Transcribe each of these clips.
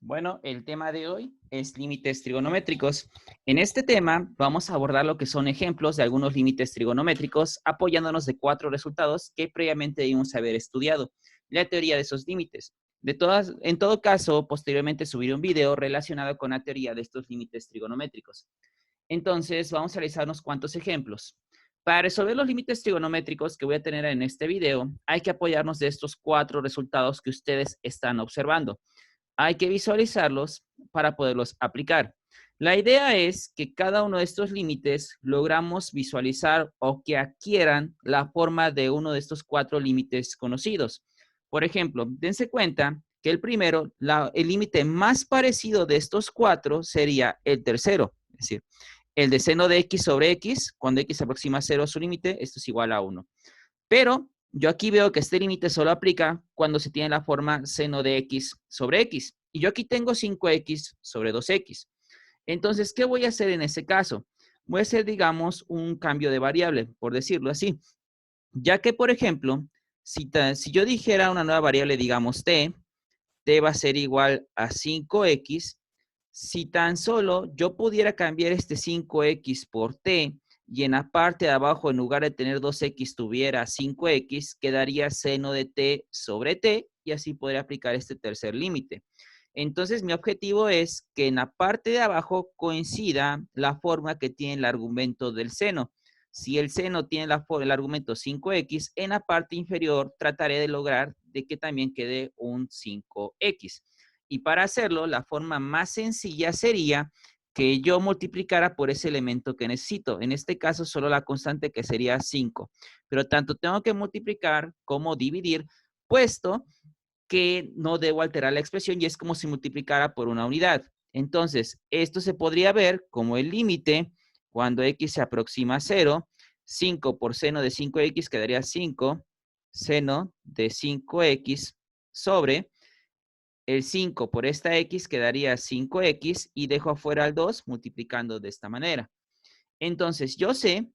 Bueno, el tema de hoy es límites trigonométricos. En este tema vamos a abordar lo que son ejemplos de algunos límites trigonométricos apoyándonos de 4 resultados que previamente debimos haber estudiado. La teoría de esos límites. En todo caso, posteriormente subiré un video relacionado con la teoría de estos límites trigonométricos. Entonces, vamos a realizar unos cuantos ejemplos. Para resolver los límites trigonométricos que voy a tener en este video, hay que apoyarnos de estos 4 resultados que ustedes están observando. Hay que visualizarlos para poderlos aplicar. La idea es que cada uno de estos límites logramos visualizar o que adquieran la forma de uno de estos 4 límites conocidos. Por ejemplo, dense cuenta que el primero, el límite más parecido de estos 4 sería el tercero, es decir, el de seno de x sobre x, cuando x se aproxima a 0 a su límite, esto es igual a 1. Pero yo aquí veo que este límite solo aplica cuando se tiene la forma seno de x sobre x. Y yo aquí tengo 5x sobre 2x. Entonces, ¿qué voy a hacer en ese caso? Voy a hacer, digamos, un cambio de variable, por decirlo así. Ya que, por ejemplo, si yo dijera una nueva variable, digamos t va a ser igual a 5x. Si tan solo yo pudiera cambiar este 5x por t y en la parte de abajo, en lugar de tener 2x, tuviera 5x, quedaría seno de t sobre t y así podría aplicar este tercer límite. Entonces, mi objetivo es que en la parte de abajo coincida la forma que tiene el argumento del seno. Si el seno tiene el argumento 5x, en la parte inferior trataré de lograr de que también quede un 5x. Y para hacerlo, la forma más sencilla sería que yo multiplicara por ese elemento que necesito. En este caso, solo la constante que sería 5. Pero tanto tengo que multiplicar como dividir, puesto que no debo alterar la expresión y es como si multiplicara por una unidad. Entonces, esto se podría ver como el límite cuando x se aproxima a 0. 5 por seno de 5x quedaría 5 seno de 5x sobre el 5 por esta x quedaría 5x y dejo afuera el 2 multiplicando de esta manera. Entonces, yo sé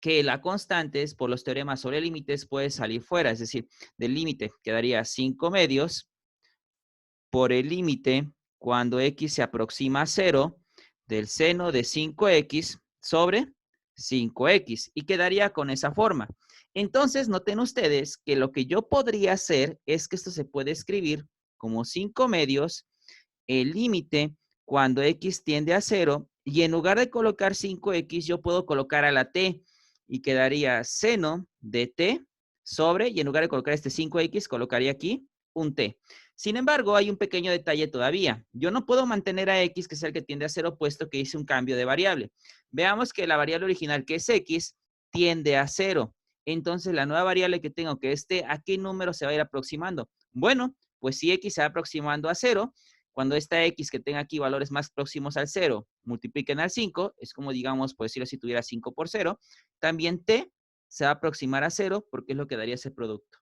que la constante por los teoremas sobre límites puede salir fuera, es decir, del límite quedaría 5 medios por el límite cuando x se aproxima a 0 del seno de 5x sobre 5x y quedaría con esa forma. Entonces, noten ustedes que lo que yo podría hacer es que esto se puede escribir como 5 medios el límite cuando x tiende a 0 y en lugar de colocar 5x yo puedo colocar a la t y quedaría seno de t sobre, y en lugar de colocar este 5x colocaría aquí un t. Sin embargo, hay un pequeño detalle todavía. Yo no puedo mantener a x, que es el que tiende a 0, puesto que hice un cambio de variable. Veamos que la variable original, que es x, tiende a 0. Entonces, la nueva variable que tengo, que es t, ¿a qué número se va a ir aproximando? Bueno, pues si x se va aproximando a 0, cuando esta x que tenga aquí valores más próximos al 0 multipliquen al 5, es como, digamos, por decirlo, si tuviera 5 por 0, también t se va a aproximar a 0 porque es lo que daría ese producto.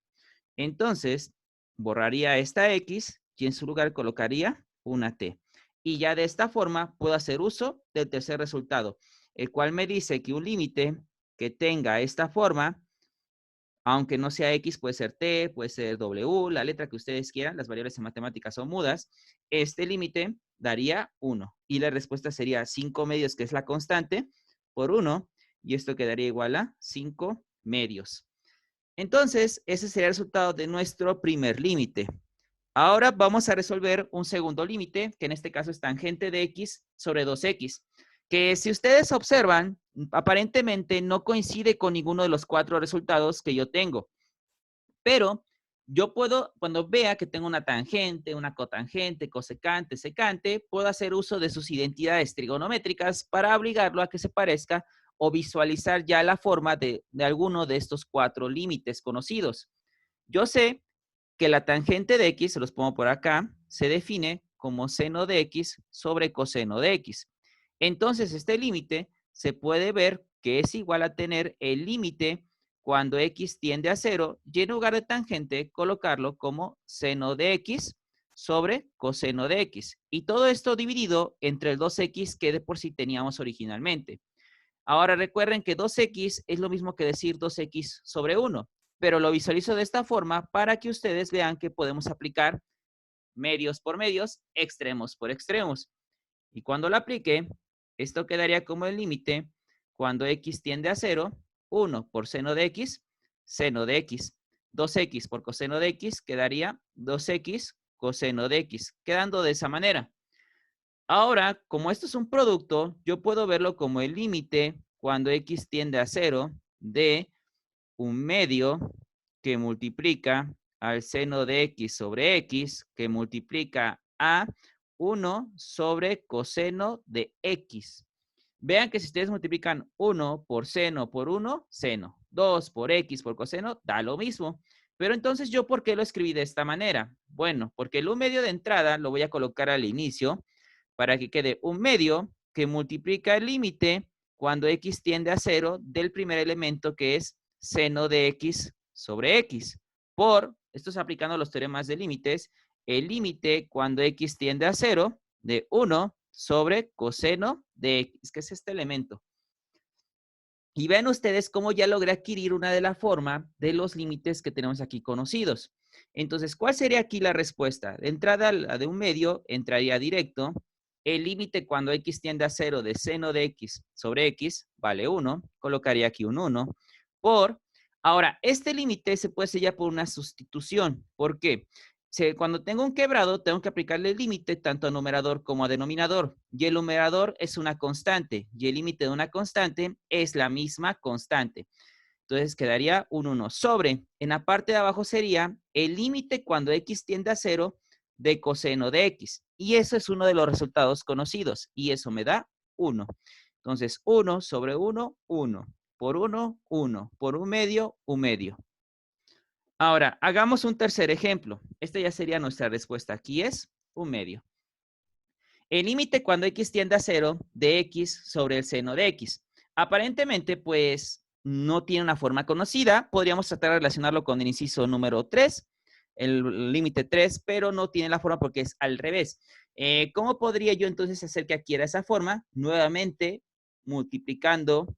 Entonces, borraría esta x y en su lugar colocaría una t. Y ya de esta forma puedo hacer uso del tercer resultado, el cual me dice que un límite que tenga esta forma, aunque no sea x, puede ser t, puede ser w, la letra que ustedes quieran, las variables en matemáticas son mudas, este límite daría 1. Y la respuesta sería 5 medios, que es la constante, por 1, y esto quedaría igual a 5 medios. Entonces, ese sería el resultado de nuestro primer límite. Ahora vamos a resolver un segundo límite, que en este caso es tangente de x sobre 2x, que si ustedes observan, aparentemente no coincide con ninguno de los 4 resultados que yo tengo. Pero yo puedo, cuando vea que tengo una tangente, una cotangente, cosecante, secante, puedo hacer uso de sus identidades trigonométricas para obligarlo a que se parezca o visualizar ya la forma de alguno de estos 4 límites conocidos. Yo sé que la tangente de x, se los pongo por acá, se define como seno de x sobre coseno de x. Entonces, este límite se puede ver que es igual a tener el límite cuando x tiende a 0 y en lugar de tangente colocarlo como seno de x sobre coseno de x. Y todo esto dividido entre el 2x que de por sí teníamos originalmente. Ahora recuerden que 2x es lo mismo que decir 2x sobre 1, pero lo visualizo de esta forma para que ustedes vean que podemos aplicar medios por medios, extremos por extremos. Y cuando lo aplique, esto quedaría como el límite cuando x tiende a 0, 1 por seno de x, 2x por coseno de x quedaría 2x coseno de x, quedando de esa manera. Ahora, como esto es un producto, yo puedo verlo como el límite cuando x tiende a 0 de un medio que multiplica al seno de x sobre x, que multiplica a 1 sobre coseno de x. Vean que si ustedes multiplican 1 por seno por 1, seno. 2 por x por coseno, da lo mismo. Pero entonces, ¿yo por qué lo escribí de esta manera? Bueno, porque el 1 medio de entrada lo voy a colocar al inicio para que quede 1 medio que multiplica el límite cuando x tiende a 0 del primer elemento que es seno de x sobre x. Por, esto es aplicando los teoremas de límites, el límite cuando x tiende a 0 de 1 sobre coseno de x, que es este elemento. Y ven ustedes cómo ya logré adquirir una de la forma de los límites que tenemos aquí conocidos. Entonces, ¿cuál sería aquí la respuesta? De entrada, la de un medio entraría directo. El límite cuando x tiende a 0 de seno de x sobre x vale 1. Colocaría aquí un 1. Por, ahora, este límite se puede sellar por una sustitución. ¿Por qué? Cuando tengo un quebrado, tengo que aplicarle el límite tanto a numerador como a denominador. Y el numerador es una constante. Y el límite de una constante es la misma constante. Entonces quedaría un 1 sobre. En la parte de abajo sería el límite cuando x tiende a 0 de coseno de x. Y eso es uno de los resultados conocidos. Y eso me da 1. Entonces 1 sobre 1, 1. Por 1, 1. Por un medio, un medio. Ahora, hagamos un tercer ejemplo. Esta ya sería nuestra respuesta. Aquí es un medio. El límite cuando x tiende a 0 de x sobre el seno de x. Aparentemente, pues, no tiene una forma conocida. Podríamos tratar de relacionarlo con el inciso número 3, el límite 3, pero no tiene la forma porque es al revés. ¿Cómo podría yo entonces hacer que adquiera esa forma? Nuevamente, multiplicando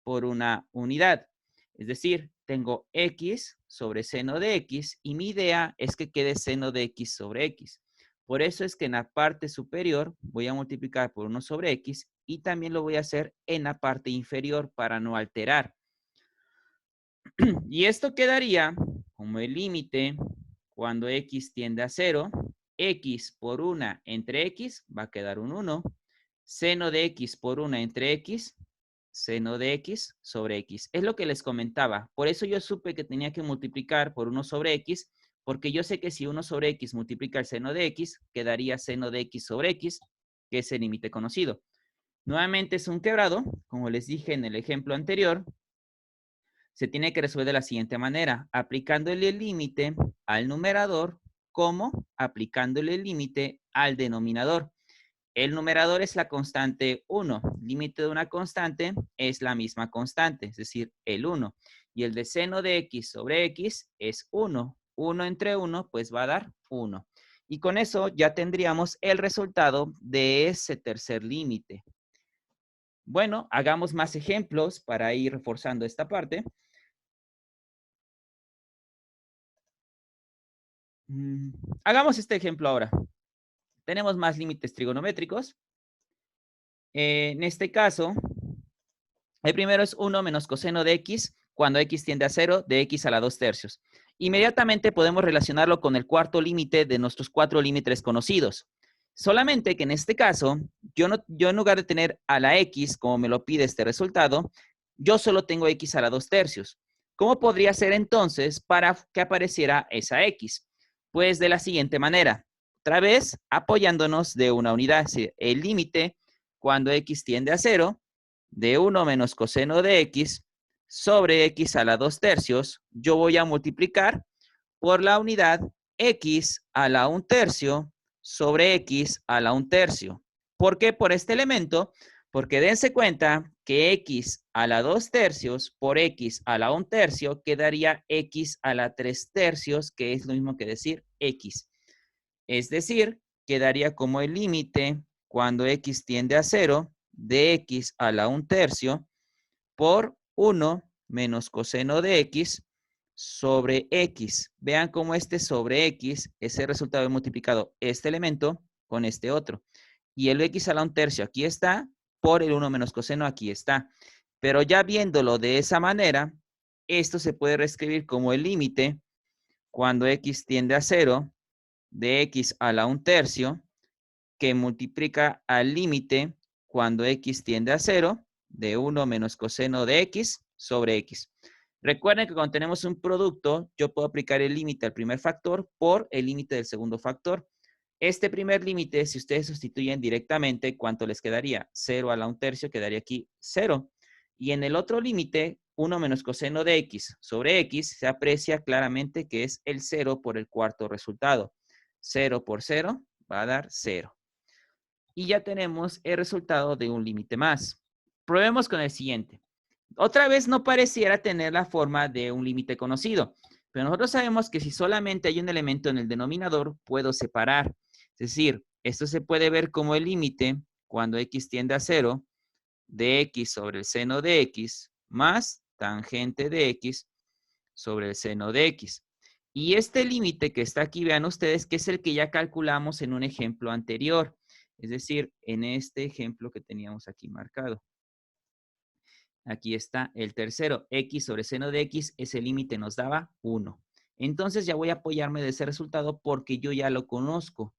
por una unidad. Es decir, tengo x sobre seno de x y mi idea es que quede seno de x sobre x. Por eso es que en la parte superior voy a multiplicar por 1 sobre x y también lo voy a hacer en la parte inferior para no alterar. Y esto quedaría como el límite cuando x tiende a 0. X por 1 entre x va a quedar un 1. Seno de x por 1 entre x, seno de x sobre x. Es lo que les comentaba. Por eso yo supe que tenía que multiplicar por 1 sobre x, porque yo sé que si 1 sobre x multiplica el seno de x, quedaría seno de x sobre x, que es el límite conocido. Nuevamente es un quebrado, como les dije en el ejemplo anterior. Se tiene que resolver de la siguiente manera, aplicándole el límite al numerador como aplicándole el límite al denominador. El numerador es la constante 1. Límite de una constante es la misma constante, es decir, el 1. Y el de seno de x sobre x es 1. 1 entre 1, pues va a dar 1. Y con eso ya tendríamos el resultado de ese tercer límite. Bueno, hagamos más ejemplos para ir reforzando esta parte. Hagamos este ejemplo ahora. Tenemos más límites trigonométricos. En este caso, el primero es 1 menos coseno de x cuando x tiende a 0 de x a la 2 tercios. Inmediatamente podemos relacionarlo con el cuarto límite de nuestros 4 límites conocidos. Solamente que en este caso, yo en lugar de tener a la x, como me lo pide este resultado, yo solo tengo x a la 2 tercios. ¿Cómo podría ser entonces para que apareciera esa x? Pues de la siguiente manera. Otra vez, apoyándonos de una unidad. El límite cuando x tiende a 0 de 1 menos coseno de x sobre x a la 2 tercios, yo voy a multiplicar por la unidad x a la 1 tercio sobre x a la 1 tercio. ¿Por qué? Por este elemento, porque dense cuenta que x a la 2 tercios por x a la 1 tercio quedaría x a la 3 tercios, que es lo mismo que decir x. Es decir, quedaría como el límite cuando x tiende a 0 de x a la 1 tercio por 1 menos coseno de x sobre X. Vean cómo este sobre X es el resultado de multiplicado este elemento con este otro. Y el X a la 1/3 aquí está, por el 1 menos coseno aquí está. Pero ya viéndolo de esa manera, esto se puede reescribir como el límite cuando X tiende a 0 de X a la 1/3 que multiplica al límite cuando X tiende a 0 de 1 menos coseno de X sobre X. Recuerden que cuando tenemos un producto, yo puedo aplicar el límite al primer factor por el límite del segundo factor. Este primer límite, si ustedes sustituyen directamente, ¿cuánto les quedaría? 0 a la 1/3 quedaría aquí 0. Y en el otro límite, 1 menos coseno de X sobre X, se aprecia claramente que es el 0 por el cuarto resultado. 0 por 0 va a dar 0. Y ya tenemos el resultado de un límite más. Probemos con el siguiente. Otra vez no pareciera tener la forma de un límite conocido, pero nosotros sabemos que si solamente hay un elemento en el denominador, puedo separar. Es decir, esto se puede ver como el límite cuando X tiende a 0 de X sobre el seno de X más tangente de X sobre el seno de X. Y este límite que está aquí, vean ustedes que es el que ya calculamos en un ejemplo anterior. Es decir, en este ejemplo que teníamos aquí marcado. Aquí está el tercero. X sobre seno de X, ese límite nos daba 1. Entonces ya voy a apoyarme de ese resultado porque yo ya lo conozco.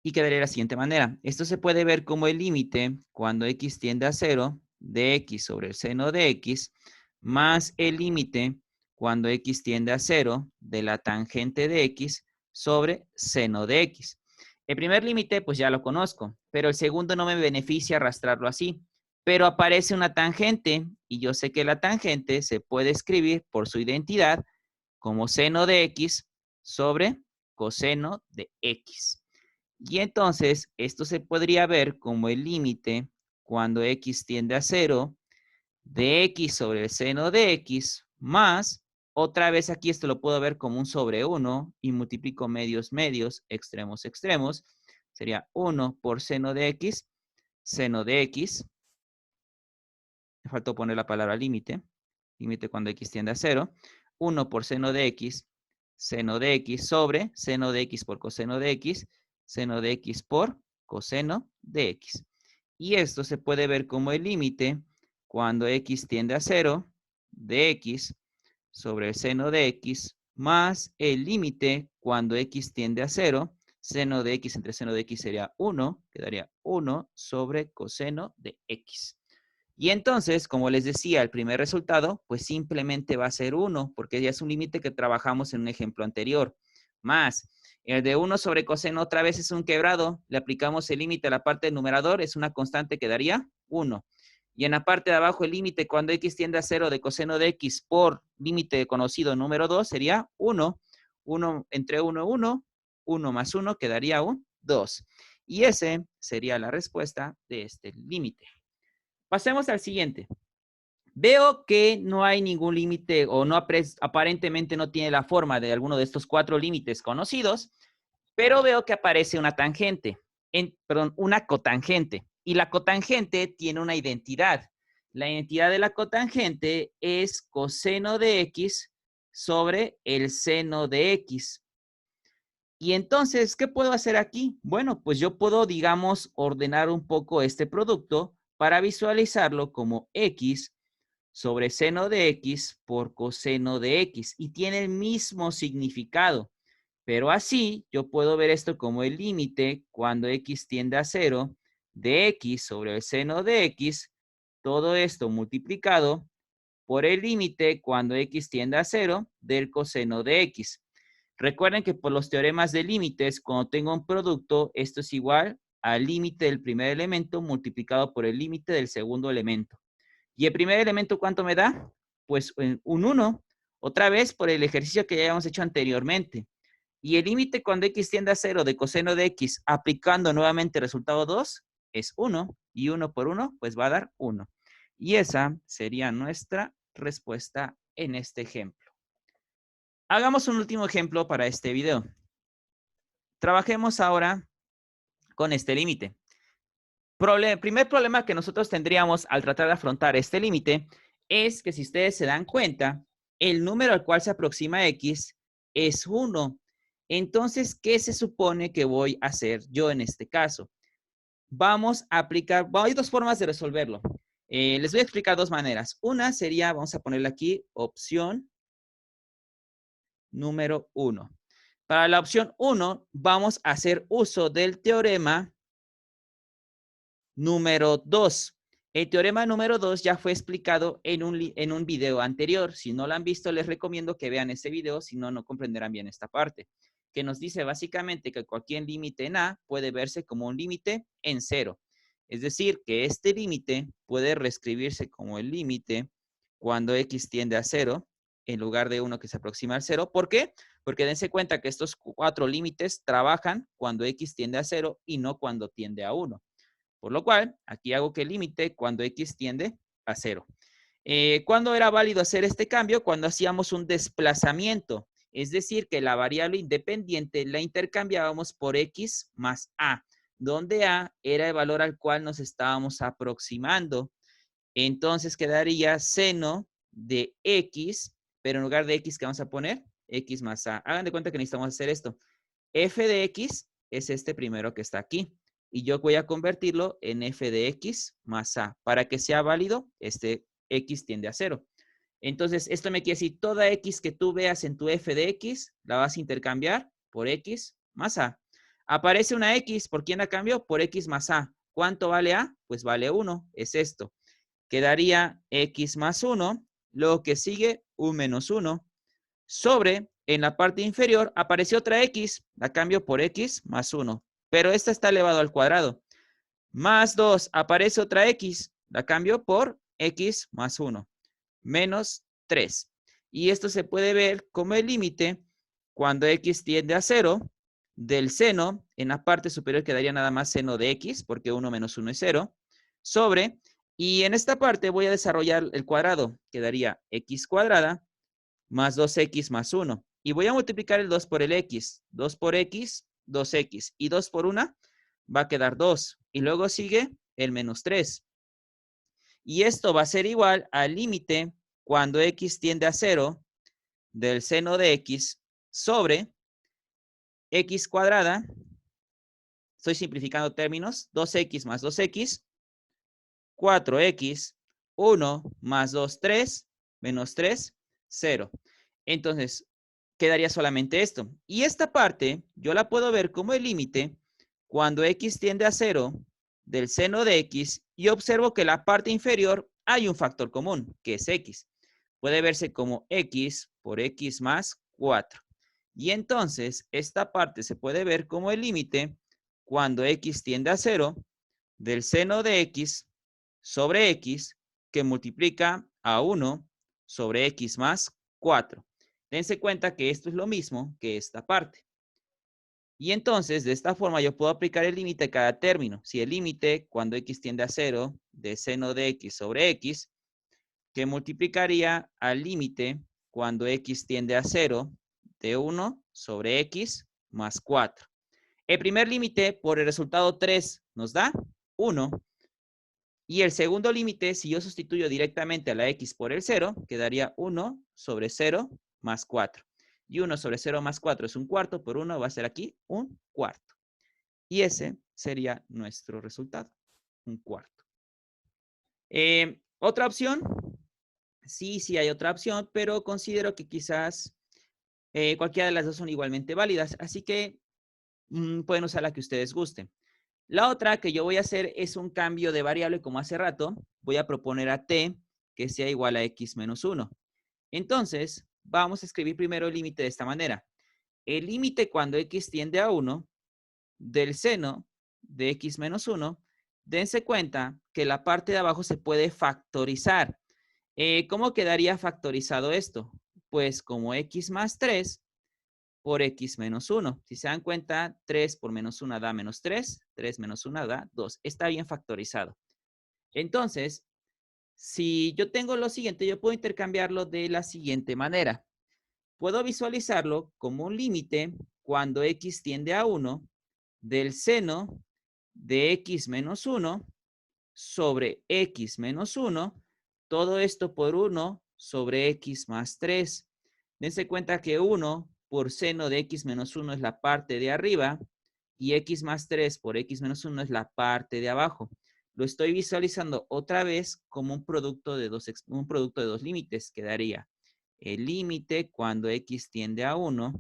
Y quedaría de la siguiente manera. Esto se puede ver como el límite cuando X tiende a 0 de X sobre el seno de X más el límite cuando X tiende a 0 de la tangente de X sobre seno de X. El primer límite pues ya lo conozco, pero el segundo no me beneficia arrastrarlo así. Pero aparece una tangente y yo sé que la tangente se puede escribir por su identidad como seno de X sobre coseno de X. Y entonces esto se podría ver como el límite cuando X tiende a 0 de X sobre el seno de X más, otra vez aquí esto lo puedo ver como un sobre 1 y multiplico medios, medios, extremos, extremos. Sería 1 por seno de X, me faltó poner la palabra límite, límite cuando X tiende a 0, 1 por seno de X sobre seno de X por coseno de X, seno de X por coseno de X. Y esto se puede ver como el límite cuando X tiende a 0 de X sobre el seno de X más el límite cuando X tiende a 0, seno de X entre seno de X sería 1, quedaría 1 sobre coseno de X. Y entonces, como les decía, el primer resultado, pues simplemente va a ser 1, porque ya es un límite que trabajamos en un ejemplo anterior. Más, el de 1 sobre coseno otra vez es un quebrado. Le aplicamos el límite a la parte del numerador, es una constante que daría 1. Y en la parte de abajo el límite cuando X tiende a 0 de coseno de X por límite conocido número 2 sería 1. 1 entre 1, 1. 1 más 1 quedaría un 2. Y ese sería la respuesta de este límite. Pasemos al siguiente. Veo que no hay ningún límite o no aparentemente no tiene la forma de alguno de estos 4 límites conocidos, pero veo que aparece una tangente, perdón, una cotangente. Y la cotangente tiene una identidad. La identidad de la cotangente es coseno de X sobre el seno de X. Y entonces, ¿qué puedo hacer aquí? Bueno, pues yo puedo, digamos, ordenar un poco este producto para visualizarlo como X sobre seno de X por coseno de X. Y tiene el mismo significado. Pero así, yo puedo ver esto como el límite cuando X tiende a 0 de X sobre el seno de X. Todo esto multiplicado por el límite cuando X tiende a 0 del coseno de X. Recuerden que por los teoremas de límites, cuando tengo un producto, esto es igual al límite del primer elemento multiplicado por el límite del segundo elemento. ¿Y el primer elemento cuánto me da? Pues un 1, otra vez por el ejercicio que ya habíamos hecho anteriormente. Y el límite cuando X tiende a 0 de coseno de X, aplicando nuevamente el resultado 2, es 1. Y 1 por 1, pues va a dar 1. Y esa sería nuestra respuesta en este ejemplo. Hagamos un último ejemplo para este video. Trabajemos ahora con este límite. Primer problema que nosotros tendríamos al tratar de afrontar este límite es que si ustedes se dan cuenta, el número al cual se aproxima x es 1. Entonces, ¿qué se supone que voy a hacer yo en este caso? Vamos a aplicar, hay dos formas de resolverlo. Les voy a explicar dos maneras. Una sería, vamos a ponerle aquí, opción número 1. Para la opción 1, vamos a hacer uso del teorema número 2. El teorema número 2 ya fue explicado en un video anterior. Si no lo han visto, les recomiendo que vean ese video, si no, no comprenderán bien esta parte, que nos dice básicamente que cualquier límite en A puede verse como un límite en 0. Es decir, que este límite puede reescribirse como el límite cuando x tiende a 0 en lugar de 1 que se aproxima al 0. ¿Por qué? Porque dense cuenta que estos 4 límites trabajan cuando x tiende a 0 y no cuando tiende a 1. Por lo cual, aquí hago que el límite cuando x tiende a 0. ¿Cuándo era válido hacer este cambio? Cuando hacíamos un desplazamiento. Es decir, que la variable independiente la intercambiábamos por x más a, donde a era el valor al cual nos estábamos aproximando. Entonces quedaría seno de x, pero en lugar de x, ¿qué vamos a poner? X más a. Hagan de cuenta que necesitamos hacer esto. F de x es este primero que está aquí. Y yo voy a convertirlo en f de x más a. Para que sea válido, este x tiende a 0. Entonces, esto me quiere decir, toda x que tú veas en tu f de x, la vas a intercambiar por x más a. Aparece una x, ¿por quién la cambio? Por x más a. ¿Cuánto vale a? Pues vale 1, es esto. Quedaría x más 1, luego que sigue un menos 1, sobre, en la parte inferior, apareció otra x, la cambio por x más 1, pero esta está elevado al cuadrado. Más 2, aparece otra x, la cambio por x más 1, menos 3. Y esto se puede ver como el límite cuando x tiende a 0 del seno, en la parte superior quedaría nada más seno de x, porque 1 menos 1 es 0, sobre, y en esta parte voy a desarrollar el cuadrado, quedaría x cuadrada más 2x más 1. Y voy a multiplicar el 2 por el x. 2 por x, 2x. Y 2 por 1 va a quedar 2. Y luego sigue el menos 3. Y esto va a ser igual al límite cuando x tiende a 0 del seno de x sobre x cuadrada. Estoy simplificando términos. 2x más 2x. 4x. 1 más 2, 3. Menos 3, 0. Entonces, quedaría solamente esto. Y esta parte yo la puedo ver como el límite cuando x tiende a 0 del seno de x y observo que en la parte inferior hay un factor común, que es x. Puede verse como x por x más 4. Y entonces esta parte se puede ver como el límite cuando x tiende a 0 del seno de x sobre x que multiplica a 1 sobre x más 4. Dense cuenta que esto es lo mismo que esta parte. Y entonces, de esta forma, yo puedo aplicar el límite a cada término. Si el límite, cuando x tiende a 0, de seno de x sobre x, que multiplicaría al límite cuando x tiende a 0, de 1 sobre x más 4. El primer límite por el resultado 3 nos da 1. Y el segundo límite, si yo sustituyo directamente a la x por el 0, quedaría 1 sobre 0 más 4. Y 1 sobre 0 más 4 es un cuarto, por 1 va a ser aquí un cuarto. Y ese sería nuestro resultado, un cuarto. ¿Otra opción? Sí hay otra opción, pero considero que quizás cualquiera de las dos son igualmente válidas. Así que pueden usar la que ustedes gusten. La otra que yo voy a hacer es un cambio de variable como hace rato. Voy a proponer a t que sea igual a x menos 1. Entonces, vamos a escribir primero el límite de esta manera. El límite cuando x tiende a 1 del seno de x menos 1, dense cuenta que la parte de abajo se puede factorizar. ¿Cómo quedaría factorizado esto? Pues como x más 3 por x menos 1. Si se dan cuenta, 3 por menos 1 da menos 3, 3 menos 1 da 2. Está bien factorizado. Entonces, si yo tengo lo siguiente, yo puedo intercambiarlo de la siguiente manera. Puedo visualizarlo como un límite cuando x tiende a 1 del seno de x menos 1 sobre x menos 1 Todo esto por 1 sobre x más 3. Dense cuenta que 1 por seno de x menos 1 es la parte de arriba y x más 3 por x menos 1 es la parte de abajo. Lo estoy visualizando otra vez como un producto de dos límites. Quedaría el límite cuando x tiende a 1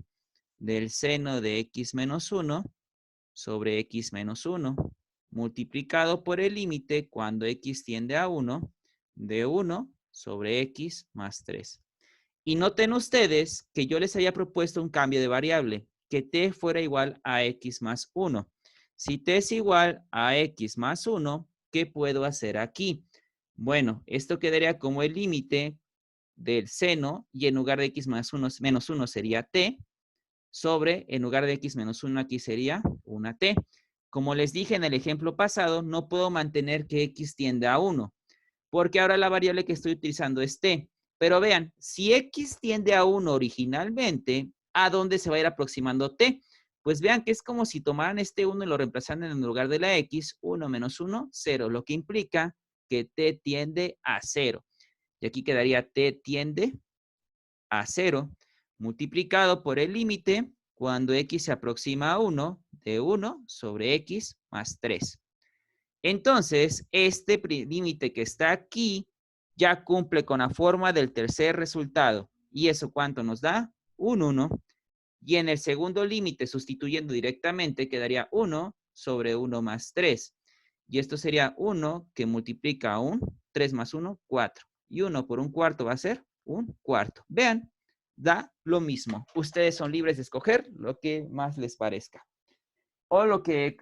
del seno de x menos 1 sobre x menos 1 multiplicado por el límite cuando x tiende a 1 de 1 sobre x más 3. Y noten ustedes que yo les había propuesto un cambio de variable, que t fuera igual a x más 1. Si t es igual a x más 1, ¿qué puedo hacer aquí? Bueno, esto quedaría como el límite del seno y en lugar de x más 1 menos 1 sería t sobre, en lugar de x menos 1 aquí sería una t. Como les dije en el ejemplo pasado, no puedo mantener que x tiende a 1, porque ahora la variable que estoy utilizando es t. Pero vean, si x tiende a 1 originalmente, ¿a dónde se va a ir aproximando t? Pues vean que es como si tomaran este 1 y lo reemplazaran en lugar de la x, 1 menos 1, 0, lo que implica que t tiende a 0. Y aquí quedaría t tiende a 0 multiplicado por el límite cuando x se aproxima a 1 de 1 sobre x más 3. Entonces, este límite que está aquí ya cumple con la forma del tercer resultado. ¿Y eso cuánto nos da? Un 1. Y en el segundo límite, sustituyendo directamente, quedaría 1 sobre 1 más 3. Y esto sería 1 que multiplica a 1, 3 más 1, 4. Y 1 por un cuarto va a ser un cuarto. Vean, da lo mismo. Ustedes son libres de escoger lo que más les parezca o lo que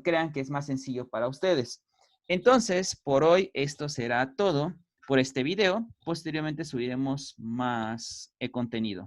crean que es más sencillo para ustedes. Entonces, por hoy esto será todo por este video. Posteriormente subiremos más contenido.